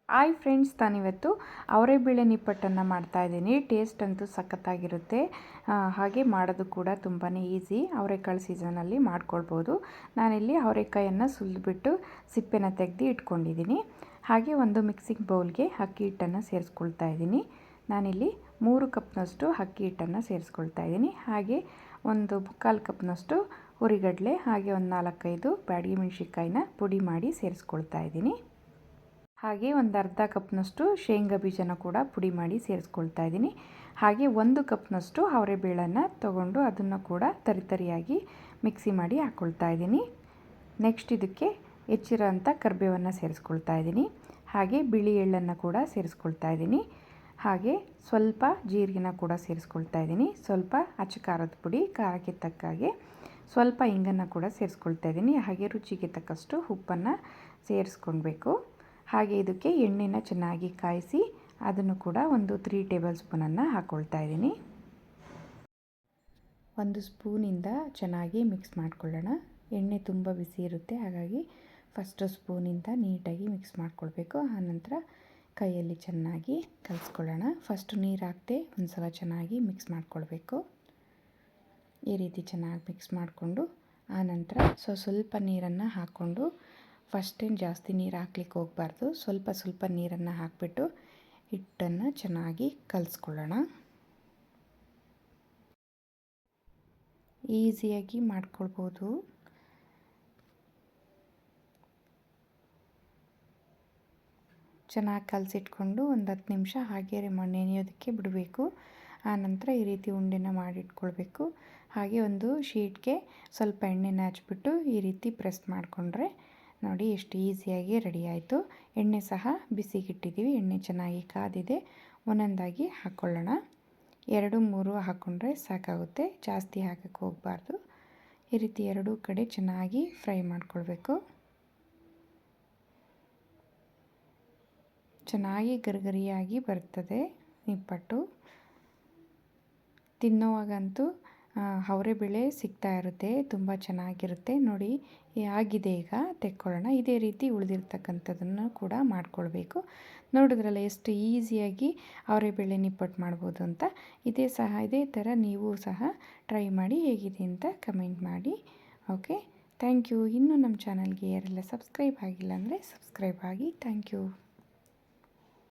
Hi friends, ನಾನಿವತ್ತು ಅವರೆಬೇಳೆ ನಿಪ್ಪಟ್ಟನ್ನು ಮಾಡ್ತಾಯಿದ್ದೀನಿ. Taste ಅಂತೂ ಸಖತ್ತಾಗಿರುತ್ತೆ. ಹಾಗೆ ಮಾಡೋದು ಕೂಡ ತುಂಬಾ ಈಸಿ. ಅವರೆಕಾಳು ಸೀಸನಲ್ಲಿ ಮಾಡ್ಕೊಳ್ಬೋದು. ನಾನಿಲ್ಲಿ ಅವರೆಕಾಯನ್ನು ಸುಲಿದ್ಬಿಟ್ಟು ಸಿಪ್ಪೆನ ತೆಗೆದು ಇಟ್ಕೊಂಡಿದ್ದೀನಿ. ಹಾಗೆ ಒಂದು ಮಿಕ್ಸಿಂಗ್ ಬೌಲ್ಗೆ ಅಕ್ಕಿ ಹಿಟ್ಟನ್ನು ಸೇರಿಸ್ಕೊಳ್ತಾ ಇದ್ದೀನಿ. ನಾನಿಲ್ಲಿ 3 ಕಪ್ನಷ್ಟು ಅಕ್ಕಿ ಹಿಟ್ಟನ್ನು ಸೇರಿಸ್ಕೊಳ್ತಾ ಇದ್ದೀನಿ. ಹಾಗೆ ಒಂದು 3/4 ಕಪ್ನಷ್ಟು ಹುರಿಗಡಲೆ, ಹಾಗೆ ಒಂದು 4-5 ಬ್ಯಾಡಗಿ ಮೆಣಸಿನ್ಕಾಯಿನ ಪುಡಿ ಮಾಡಿ ಸೇರಿಸ್ಕೊಳ್ತಾ ಇದ್ದೀನಿ. ಹಾಗೆ ಒಂದು ಅರ್ಧ ಕಪ್ನಷ್ಟು ಶೇಂಗಾ ಬೀಜನ ಕೂಡ ಪುಡಿ ಮಾಡಿ ಸೇರಿಸ್ಕೊಳ್ತಾ ಇದ್ದೀನಿ. ಹಾಗೆ 1 ಕಪ್ನಷ್ಟು ಅವರೆಬೇಳೆನ ತೊಗೊಂಡು ಅದನ್ನು ಕೂಡ ತರಿಯಾಗಿ ಮಿಕ್ಸಿ ಮಾಡಿ ಹಾಕ್ಕೊಳ್ತಾ ಇದ್ದೀನಿ. ನೆಕ್ಸ್ಟ್ ಇದಕ್ಕೆ ಹೆಚ್ಚಿರೋಂಥ ಕರಿಬೇವನ್ನು ಸೇರಿಸ್ಕೊಳ್ತಾ ಇದ್ದೀನಿ. ಹಾಗೆ ಬಿಳಿ ಎಳ್ಳನ್ನು ಕೂಡ ಸೇರಿಸ್ಕೊಳ್ತಾ ಇದ್ದೀನಿ. ಹಾಗೆ ಸ್ವಲ್ಪ ಜೀರಿಗೆನ ಕೂಡ ಸೇರಿಸ್ಕೊಳ್ತಾ ಇದ್ದೀನಿ. ಸ್ವಲ್ಪ ಅಚ್ಚ ಖಾರದ ಪುಡಿ, ಖಾರಕ್ಕೆ ತಕ್ಕ ಹಾಗೆ ಸ್ವಲ್ಪ ಹಿಂಗನ್ನು ಕೂಡ ಸೇರಿಸ್ಕೊಳ್ತಾ ಇದ್ದೀನಿ. ಹಾಗೆ ರುಚಿಗೆ ತಕ್ಕಷ್ಟು ಉಪ್ಪನ್ನು ಸೇರಿಸ್ಕೊಳ್ಬೇಕು. ಹಾಗೆ ಇದಕ್ಕೆ ಎಣ್ಣೆನ ಚೆನ್ನಾಗಿ ಕಾಯಿಸಿ ಅದನ್ನು ಕೂಡ ಒಂದು 3 ಟೇಬಲ್ ಸ್ಪೂನನ್ನು ಹಾಕ್ಕೊಳ್ತಾ ಇದ್ದೀನಿ. 1 ಸ್ಪೂನಿಂದ ಚೆನ್ನಾಗಿ ಮಿಕ್ಸ್ ಮಾಡ್ಕೊಳ್ಳೋಣ. ಎಣ್ಣೆ ತುಂಬ ಬಿಸಿ ಇರುತ್ತೆ, ಹಾಗಾಗಿ ಫಸ್ಟ್ ಸ್ಪೂನಿಂದ ನೀಟಾಗಿ ಮಿಕ್ಸ್ ಮಾಡ್ಕೊಳ್ಬೇಕು. ಆನಂತರ ಕೈಯಲ್ಲಿ ಚೆನ್ನಾಗಿ ಕಲಿಸ್ಕೊಳ್ಳೋಣ. ಫಸ್ಟ್ ನೀರು ಹಾಕದೆ ಒಂದು ಸಲ ಚೆನ್ನಾಗಿ ಮಿಕ್ಸ್ ಮಾಡ್ಕೊಳ್ಬೇಕು. ಈ ರೀತಿ ಚೆನ್ನಾಗಿ ಮಿಕ್ಸ್ ಮಾಡಿಕೊಂಡು ಆನಂತರ ಸ್ವಲ್ಪ ನೀರನ್ನು ಹಾಕ್ಕೊಂಡು, ಫಸ್ಟ್ ಏನು ಜಾಸ್ತಿ ನೀರು ಹಾಕ್ಲಿಕ್ಕೆ ಹೋಗಬಾರ್ದು. ಸ್ವಲ್ಪ ನೀರನ್ನು ಹಾಕಿಬಿಟ್ಟು ಹಿಟ್ಟನ್ನು ಚೆನ್ನಾಗಿ ಕಲಿಸ್ಕೊಳ್ಳೋಣ. ಈಸಿಯಾಗಿ ಮಾಡ್ಕೊಳ್ಬೋದು. ಚೆನ್ನಾಗಿ ಕಲಸಿಟ್ಕೊಂಡು ಒಂದು 10 ನಿಮಿಷ ಹಾಗೆ ನೆನೆಯೋದಕ್ಕೆ ಬಿಡಬೇಕು. ಆನಂತರ ಈ ರೀತಿ ಉಂಡೆನ ಮಾಡಿಟ್ಕೊಳ್ಬೇಕು. ಹಾಗೆ ಒಂದು ಶೀಟ್ಗೆ ಸ್ವಲ್ಪ ಎಣ್ಣೆನ ಹಚ್ಬಿಟ್ಟು ಈ ರೀತಿ ಪ್ರೆಸ್ ಮಾಡಿಕೊಂಡ್ರೆ ನೋಡಿ ಎಷ್ಟು ಈಸಿಯಾಗಿ ರೆಡಿ ಆಯಿತು. ಎಣ್ಣೆ ಸಹ ಬಿಸಿಗಿಟ್ಟಿದ್ದೀವಿ. ಎಣ್ಣೆ ಚೆನ್ನಾಗಿ ಕಾದಿದೆ. ಒಂದೊಂದಾಗಿ ಹಾಕ್ಕೊಳ್ಳೋಣ. 2-3 ಹಾಕ್ಕೊಂಡ್ರೆ ಸಾಕಾಗುತ್ತೆ, ಜಾಸ್ತಿ ಹಾಕಕ್ಕೆ ಹೋಗಬಾರ್ದು. ಈ ರೀತಿ ಎರಡೂ ಕಡೆ ಚೆನ್ನಾಗಿ ಫ್ರೈ ಮಾಡ್ಕೊಳ್ಬೇಕು. ಚೆನ್ನಾಗಿ ಗರಿಗರಿಯಾಗಿ ಬರ್ತದೆ ನಿಪ್ಪಟ್ಟು. ತಿನ್ನೋವಾಗಂತೂ ಅವರೆಬೇಳೆ ಸಿಗ್ತಾ ಇರುತ್ತೆ, ತುಂಬ ಚೆನ್ನಾಗಿರುತ್ತೆ. ನೋಡಿ ಆಗಿದೆ, ಈಗ ತೆಕ್ಕೊಳ್ಳೋಣ. ಇದೇ ರೀತಿ ಉಳಿದಿರ್ತಕ್ಕಂಥದ್ದನ್ನು ಕೂಡ ಮಾಡ್ಕೊಳ್ಬೇಕು. ನೋಡಿದ್ರಲ್ಲ ಎಷ್ಟು ಈಸಿಯಾಗಿ ಅವರೆಬೇಳೆ ನಿಪ್ಪಟ್ಟು ಮಾಡ್ಬೋದು ಅಂತ. ಇದೇ ಥರ ನೀವು ಸಹ ಟ್ರೈ ಮಾಡಿ, ಹೇಗಿದೆ ಅಂತ ಕಮೆಂಟ್ ಮಾಡಿ. Okay, thank you. ಇನ್ನೂ ನಮ್ಮ ಚಾನಲ್ಗೆ ಯಾರೆಲ್ಲ ಸಬ್ಸ್ಕ್ರೈಬ್ ಆಗಿಲ್ಲ ಅಂದರೆ ಸಬ್ಸ್ಕ್ರೈಬ್ ಆಗಿ. Thank you.